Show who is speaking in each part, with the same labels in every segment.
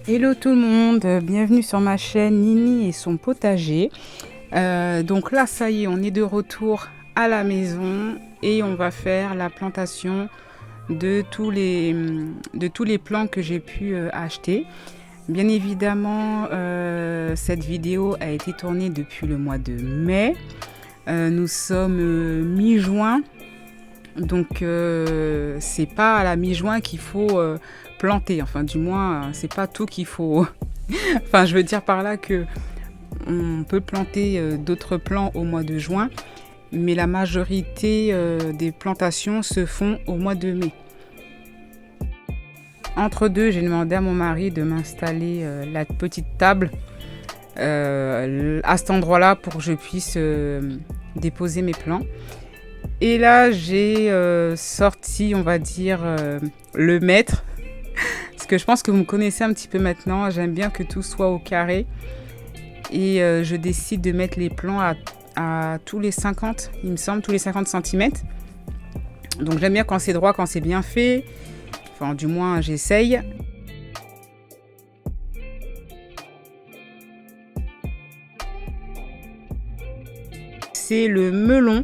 Speaker 1: Hello tout le monde, bienvenue sur ma chaîne Nini et son potager. Donc là ça y est, on est de retour à la maison et on va faire la plantation de tous les plants que j'ai pu acheter. Bien évidemment, cette vidéo a été tournée depuis le mois de mai. Nous sommes mi-juin, donc c'est pas à la mi-juin qu'il faut planter. Enfin, du moins, c'est pas tout qu'il faut. Enfin, je veux dire par là que on peut planter d'autres plants au mois de juin, mais la majorité des plantations se font au mois de mai. Entre deux, j'ai demandé à mon mari de m'installer la petite table à cet endroit-là pour que je puisse déposer mes plants. Et là, j'ai sorti, on va dire, le maître. Parce que je pense que vous me connaissez un petit peu maintenant. J'aime bien que tout soit au carré. Et je décide de mettre les plants à tous les 50, il me semble, tous les 50 cm. Donc j'aime bien quand c'est droit, quand c'est bien fait. Enfin, du moins, j'essaye. C'est le melon.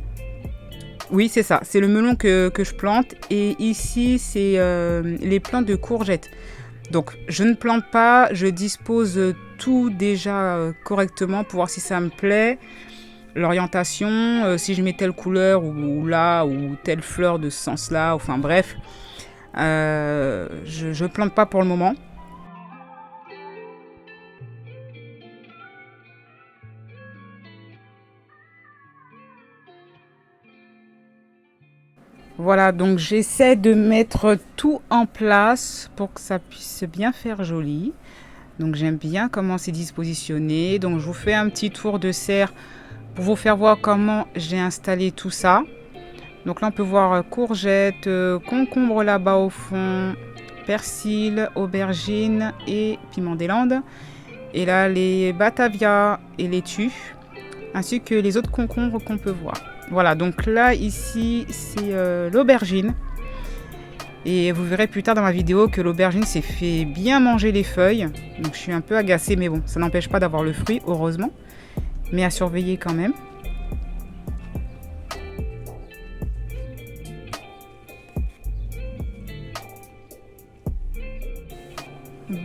Speaker 1: Oui, c'est ça. C'est le melon que je plante. Et ici, c'est les plants de courgettes. Donc, je ne plante pas. Je dispose tout déjà correctement pour voir si ça me plaît. L'orientation, si je mets telle couleur ou là, ou telle fleur de ce sens-là. Enfin, bref. Je plante pas pour le moment. Voilà, donc j'essaie de mettre tout en place pour que ça puisse bien faire joli. Donc j'aime bien comment c'est dispositionné. Donc je vous fais un petit tour de serre pour vous faire voir comment j'ai installé tout ça. Donc là on peut voir courgettes, concombre là-bas au fond, persil, aubergine et piment des Landes. Et là les batavia et laitue, ainsi que les autres concombres qu'on peut voir. Voilà, donc là, ici, c'est l'aubergine. Et vous verrez plus tard dans ma vidéo que l'aubergine s'est fait bien manger les feuilles. Donc je suis un peu agacée, mais bon, ça n'empêche pas d'avoir le fruit, heureusement. Mais à surveiller quand même.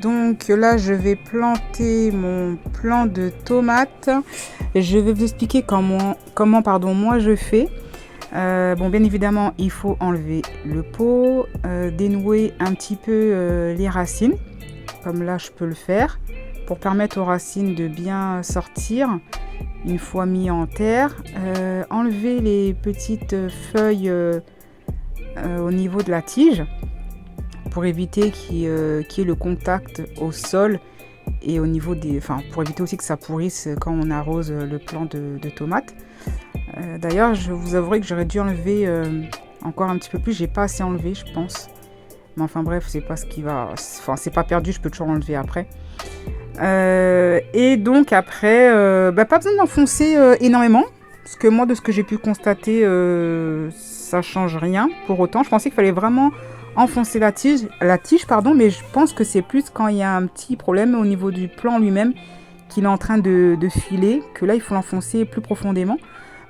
Speaker 1: Donc là, je vais planter mon plant de tomates. Je vais vous expliquer comment moi je fais. Bon, bien évidemment, il faut enlever le pot, dénouer un petit peu les racines, comme là je peux le faire, pour permettre aux racines de bien sortir une fois mis en terre. Enlever les petites feuilles au niveau de la tige, pour éviter qu'il y ait le contact au sol et au niveau pour éviter aussi que ça pourrisse quand on arrose le plant de tomates. D'ailleurs, je vous avouerai que j'aurais dû enlever encore un petit peu plus. J'ai pas assez enlevé, je pense. Mais enfin bref, c'est pas ce qui va. Enfin, c'est pas perdu. Je peux toujours enlever après. Et donc après, pas besoin d'enfoncer énormément, parce que moi, de ce que j'ai pu constater, ça change rien. Pour autant, je pensais qu'il fallait vraiment enfoncer la tige, mais je pense que c'est plus quand il y a un petit problème au niveau du plant lui-même qu'il est en train de filer, que là il faut l'enfoncer plus profondément.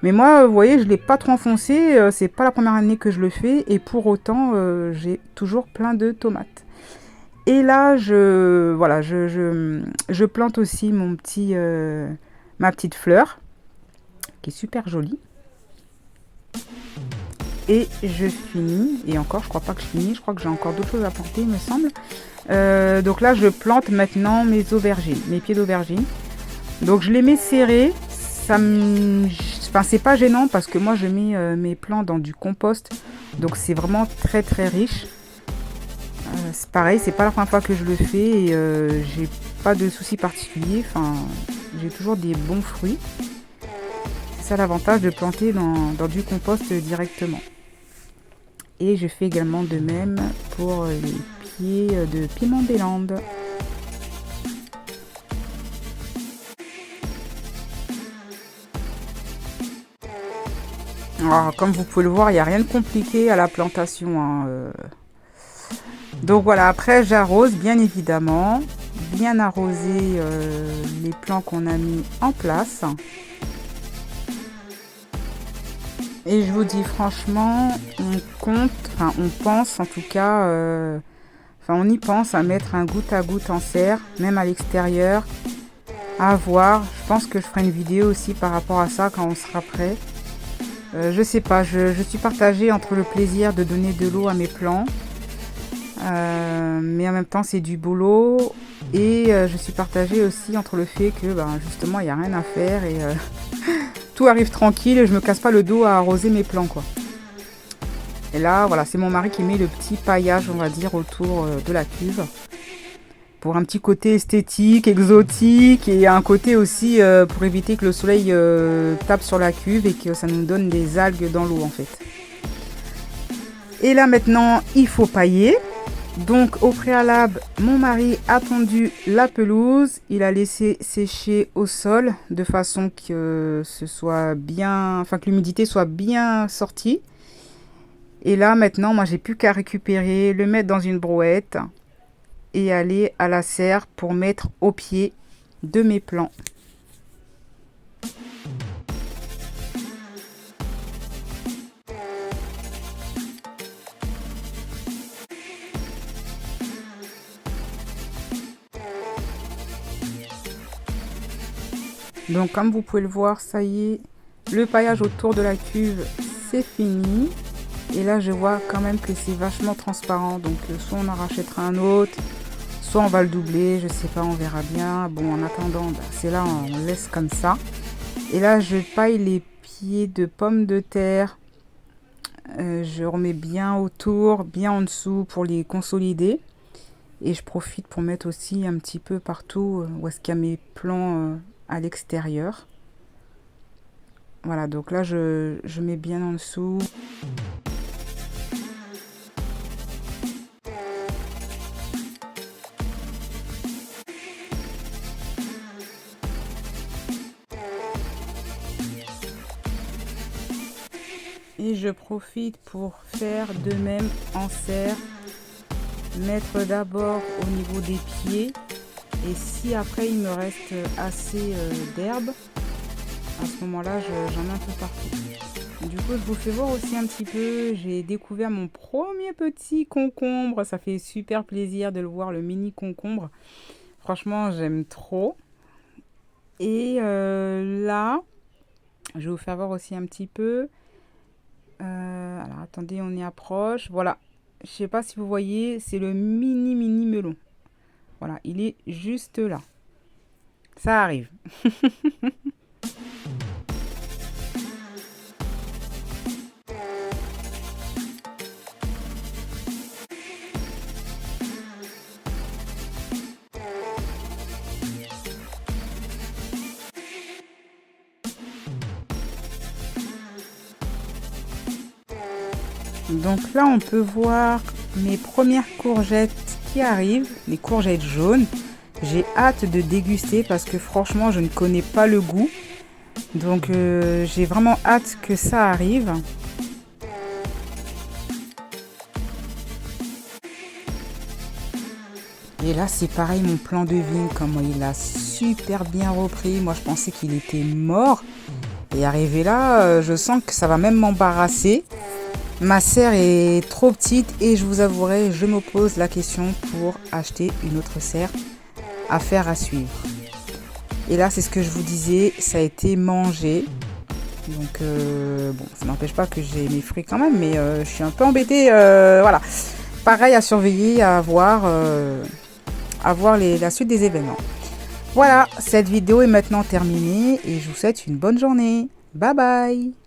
Speaker 1: Mais moi, vous voyez, je ne l'ai pas trop enfoncé, c'est pas la première année que je le fais, et pour autant, j'ai toujours plein de tomates. Et là, je plante aussi ma petite fleur, qui est super jolie. Et je finis, et encore je crois pas que je finis, je crois que j'ai encore d'autres choses à planter il me semble. Donc là je plante maintenant mes pieds d'aubergine. Donc je les mets serrés, c'est pas gênant parce que moi je mets mes plants dans du compost, donc c'est vraiment très très riche. C'est pareil, c'est pas la première fois que je le fais et j'ai pas de soucis particuliers, j'ai toujours des bons fruits. C'est ça l'avantage de planter dans du compost directement. Et je fais également de même pour les pieds de piment des Landes. Alors, comme vous pouvez le voir, il n'y a rien de compliqué à la plantation. Donc voilà, après j'arrose bien évidemment. bien arroser les plants qu'on a mis en place. Et je vous dis franchement, on pense en tout cas, on y pense à mettre un goutte à goutte en serre, même à l'extérieur, à voir. Je pense que je ferai une vidéo aussi par rapport à ça quand on sera prêt. Je sais pas, je suis partagée entre le plaisir de donner de l'eau à mes plants, mais en même temps c'est du boulot, et je suis partagée aussi entre le fait que justement il n'y a rien à faire et tout arrive tranquille et je me casse pas le dos à arroser mes plants, quoi. Et là voilà, c'est mon mari qui met le petit paillage, on va dire, autour de la cuve pour un petit côté esthétique, exotique, et un côté aussi pour éviter que le soleil tape sur la cuve et que ça nous donne des algues dans l'eau en fait. Et là maintenant il faut pailler. Donc au préalable, mon mari a tondu la pelouse, il a laissé sécher au sol de façon que ce soit bien, que l'humidité soit bien sortie. Et là maintenant, moi j'ai plus qu'à récupérer, le mettre dans une brouette et aller à la serre pour mettre au pied de mes plants. Donc comme vous pouvez le voir, ça y est, le paillage autour de la cuve c'est fini. Et là je vois quand même que c'est vachement transparent, donc soit on en rachètera un autre, soit on va le doubler, je sais pas, on verra bien. Bon, en attendant, c'est là, on laisse comme ça. Et là je paille les pieds de pommes de terre, je remets bien autour, bien en dessous pour les consolider. Et je profite pour mettre aussi un petit peu partout où est-ce qu'il y a mes plants à l'extérieur. Voilà, donc là je mets bien en dessous. Et je profite pour faire de même en serre. Mettre d'abord au niveau des pieds, et si après il me reste assez d'herbe, à ce moment là j'en mets un peu partout. Du coup je vous fais voir aussi un petit peu, j'ai découvert mon premier petit concombre, ça fait super plaisir de le voir, le mini concombre, franchement j'aime trop. Et là je vais vous faire voir aussi un petit peu, alors attendez, on y approche, voilà. Je sais pas si vous voyez, c'est le mini melon. Voilà, il est juste là. Ça arrive. Donc là, on peut voir mes premières courgettes qui arrivent, les courgettes jaunes. J'ai hâte de déguster parce que franchement, je ne connais pas le goût. Donc j'ai vraiment hâte que ça arrive. Et là, c'est pareil, mon plan de vigne, comment il a super bien repris. Moi, je pensais qu'il était mort. Et arrivé là, je sens que ça va même m'embarrasser. Ma serre est trop petite et je vous avouerai, je me pose la question pour acheter une autre serre. Affaire à suivre. Et là, c'est ce que je vous disais, ça a été mangé. Donc, bon, ça n'empêche pas que j'ai mes fruits quand même, mais je suis un peu embêtée. Voilà. Pareil à surveiller, à voir la suite des événements. Voilà, cette vidéo est maintenant terminée et je vous souhaite une bonne journée. Bye bye!